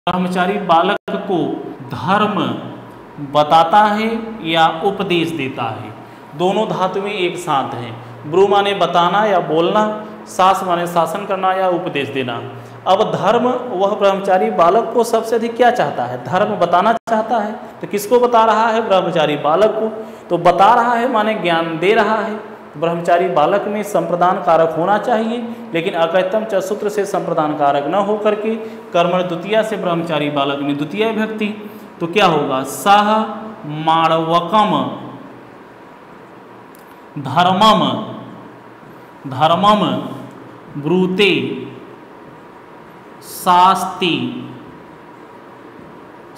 ब्रह्मचारी बालक को धर्म बताता है या उपदेश देता है। दोनों धातुएं एक साथ हैं। ब्रू माने बताना या बोलना, शास माने शासन करना या उपदेश देना। अब धर्म, वह ब्रह्मचारी बालक को सबसे अधिक क्या चाहता है? धर्म बताना चाहता है। तो किसको बता रहा है? ब्रह्मचारी बालक को। तो बता रहा है माने ज्ञान दे रहा है। ब्रह्मचारी बालक में संप्रदान कारक होना चाहिए, लेकिन अकैतम च सूत्र से संप्रदान कारक न होकर के कर्मण द्वितीया से ब्रह्मचारी बालक में द्वितीय विभक्ति। तो क्या होगा? सह माणवकम धर्मम धर्मम ब्रूते शास्ति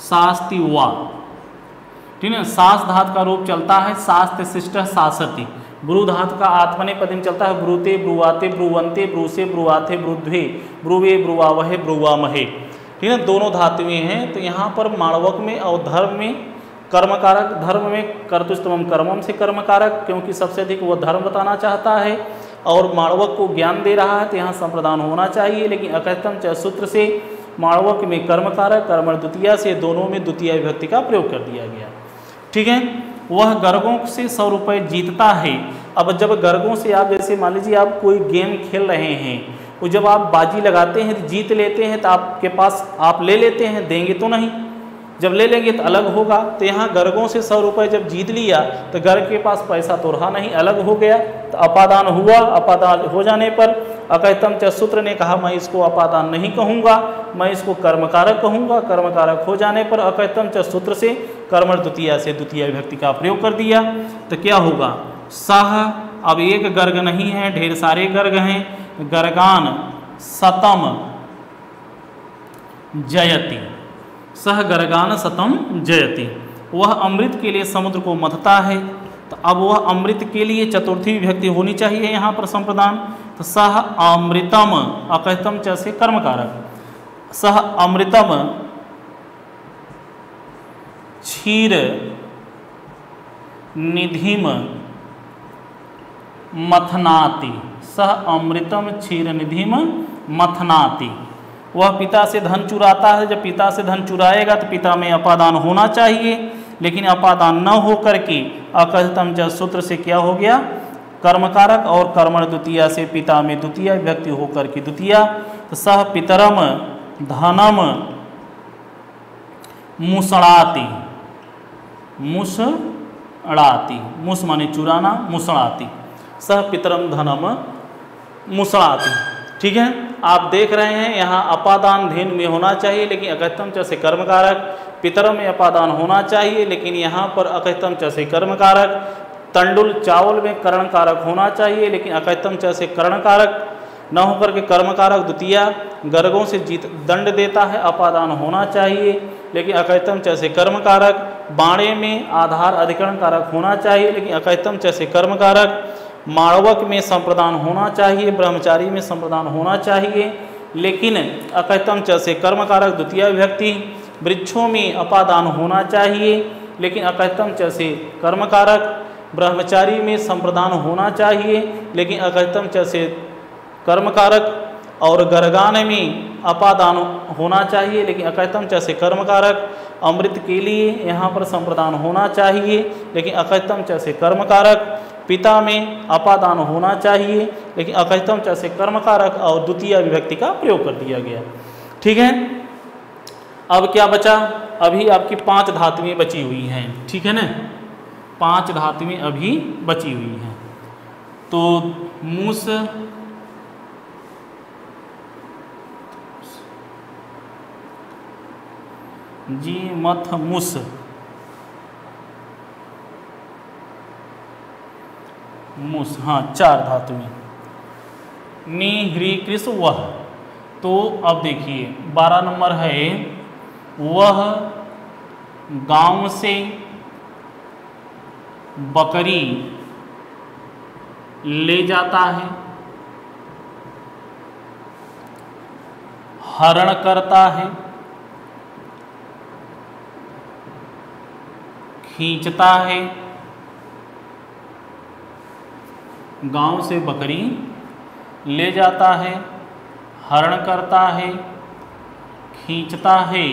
शास्ति वा। ठीक है, शास धातु का रूप चलता है शास्त्र शिष्ट शासति। ब्रू धातु का आत्मने पद में चलता है ब्रूते ब्रुवाते ब्रुवंते ब्रूसे ब्रुवाथे ब्रुध्वे ब्रुवे ब्रुवावहे ब्रुवामहे। ठीक है, दोनों धातुएं हैं। तो यहाँ पर माणवक में और धर्म में कर्म कारक, धर्म में कर्तुस्तमम कर्मम से कर्म कारक, क्योंकि सबसे अधिक वो धर्म बताना चाहता है और माणवक को ज्ञान दे रहा है, तो यहाँ संप्रदान होना चाहिए। लेकिन अकैतम च सूत्र से माणवक में कर्म कारक, कर्मण द्वितीया से दोनों में द्वितीय विभक्ति का प्रयोग कर दिया गया। ठीक है, वह गर्गों से 100 रुपये जीतता है। अब जब गर्गों से आप, जैसे मान लीजिए आप कोई गेम खेल रहे हैं, वो जब आप बाजी लगाते हैं, जीत लेते हैं, तो आपके पास आप ले लेते हैं, देंगे तो नहीं। जब ले लेंगे तो अलग होगा। तो यहाँ गर्गों से 100 रुपये जब जीत लिया तो गर्ग के पास पैसा तो रहा नहीं, अलग हो गया, तो अपादान हुआ। अपादान हो जाने पर अकैतम च सूत्र ने कहा मैं इसको अपादान नहीं कहूँगा, मैं इसको कर्मकारक कहूँगा। कर्मकारक हो जाने पर अकैतम च सूत्र से कर्मण द्वितीया से द्वितीय विभक्ति का प्रयोग कर दिया। तो क्या होगा? सह, अब एक गर्ग नहीं है, ढेर सारे गर्ग हैं। गर्गान सतम जयति, सह गर्गान सतम जयति। वह अमृत के लिए समुद्र को मथता है। तो अब वह अमृत के लिए चतुर्थी विभक्ति होनी चाहिए यहाँ पर संप्रदान। तो सह अमृतम, अकैतम च से कर्मकारक, सह अमृतम क्षीर निधिम मथनाति, सह अमृतम क्षीर निधिम मथनाति। वह पिता से धन चुराता है। जब पिता से धन चुराएगा तो पिता में अपादान होना चाहिए, लेकिन अपादान न हो करके अकैतम च सूत्र से क्या हो गया? कर्मकारक, और कर्मण द्वितीया से पिता में द्वितीय विभक्ति होकर के द्वितीया। तो सह पितरम धनम मुसड़ाति, मुसड़ाति, मुस माने चुराना, मुसड़ाति, सह पितरम धनम मुसड़ाति। ठीक है, आप देख रहे हैं यहाँ अपादान धेन में होना चाहिए, लेकिन अकैतम च से कर्मकारक। पितरम में अपादान होना चाहिए, लेकिन यहाँ पर अकैतम च से कर्मकारक। तंडुल चावल में कर्ण कारक होना चाहिए, लेकिन अकैतम च से कर्ण कारक न होकर के कर्मकारक द्वितीया। गर्गों से जीत दंड देता है, अपादान होना चाहिए, लेकिन अकैतम च से कर्मकारक। बाणे में आधार अधिकरण कारक होना चाहिए, लेकिन अकैतम च से कर्मकारक। माणवक में संप्रदान होना चाहिए, ब्रह्मचारी में संप्रदान होना चाहिए, लेकिन अकैतम च से कर्मकारक द्वितीय विभक्ति। वृक्षों में अपादान होना चाहिए, लेकिन अकैतम च से कर्मकारक। ब्रह्मचारी में संप्रदान होना चाहिए, लेकिन अकैतम च से कर्मकारक। और गर्गान में अपादान होना चाहिए, लेकिन अकैतम च से कर्मकारक। अमृत के लिए यहाँ पर संप्रदान होना चाहिए, लेकिन अकैतम च से कर्मकारक। पिता में अपादान होना चाहिए, लेकिन अकैतम च से कर्मकारक और द्वितीय विभक्ति का प्रयोग कर दिया गया। ठीक है, अब क्या बचा? अभी आपकी 5 धातुएं बची हुई हैं। ठीक है ना, 5 धातुएं अभी बची हुई हैं। तो मूस, जी मथ मुस, मुस, हाँ 4 धातुएं। नी ह्री कृस वह। तो अब देखिए 12 नंबर है, वह गांव से बकरी ले जाता है, हरण करता है, खींचता है। गांव से बकरी ले जाता है, हरण करता है, खींचता है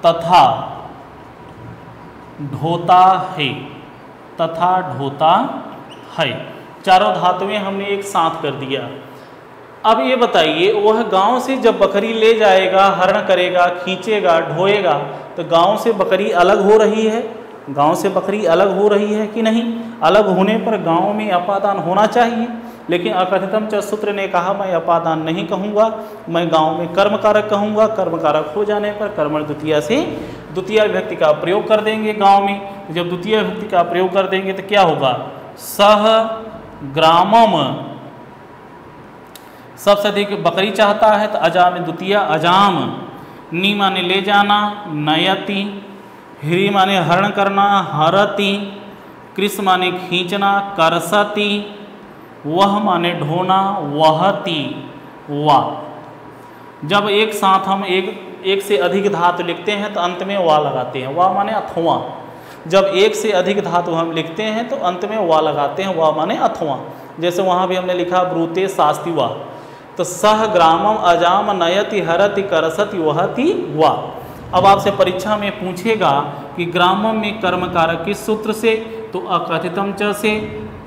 तथा ढोता है, तथा ढोता है। चारों धातुएं हमने एक साथ कर दिया। अब ये बताइए, वह गांव से जब बकरी ले जाएगा, हरण करेगा, खींचेगा, ढोएगा, तो गांव से बकरी अलग हो रही है? गांव से बकरी अलग हो रही है कि नहीं? अलग होने पर गांव में अपादान होना चाहिए, लेकिन अकथितम च सूत्र ने कहा मैं अपादान नहीं कहूँगा, मैं गांव में कर्म कारक कहूँगा। कर्म कारक हो जाने पर कर्मण द्वितीया से द्वितीय विभक्ति का प्रयोग कर देंगे गांव में। जब द्वितीय विभक्ति का प्रयोग कर देंगे तो क्या होगा? सह ग्रामम, सबसे अधिक बकरी चाहता है तो अजा में द्वितीय अजाम, नी माने ले जाना, नयति, ह्री माने हरण करना, हरति, कृष माने खींचना, करसति, वह माने ढोना, वहति, वा। जब एक साथ हम एक से अधिक धातु लिखते हैं तो अंत में वा लगाते हैं, वा माने अथवा। जब एक से अधिक धातु हम लिखते हैं तो अंत में वा लगाते हैं, वा माने अथवा। जैसे वहाँ भी हमने लिखा ब्रूते शास्ति वा, तो सह ग्रामम अजाम नयति हरति करसति वहति वा। अब आपसे परीक्षा में पूछेगा कि ग्रामम में कर्म कारक किस सूत्र से, तो अकथितम च से।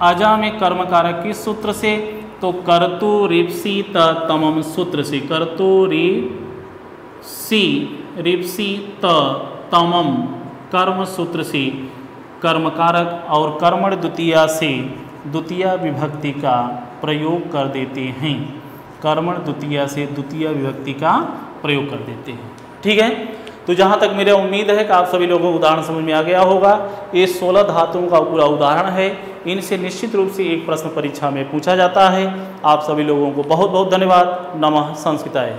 अजा में कर्म कारक किस सूत्र से, तो कर्तु रिप्सी तमम सूत्र से। कर्तु रिप्सी तमम कर्म सूत्र से कर्म कारक और कर्मण द्वितीया से द्वितीय विभक्ति का प्रयोग कर देते हैं। कर्मण द्वितीया से द्वितीय विभक्ति का प्रयोग कर देते हैं। ठीक है, तो जहाँ तक मेरा उम्मीद है कि आप सभी लोगों को उदाहरण समझ में आ गया होगा। ये 16 धातुओं का पूरा उदाहरण है। इनसे निश्चित रूप से एक प्रश्न परीक्षा में पूछा जाता है। आप सभी लोगों को बहुत बहुत धन्यवाद। नमः संस्कृताय।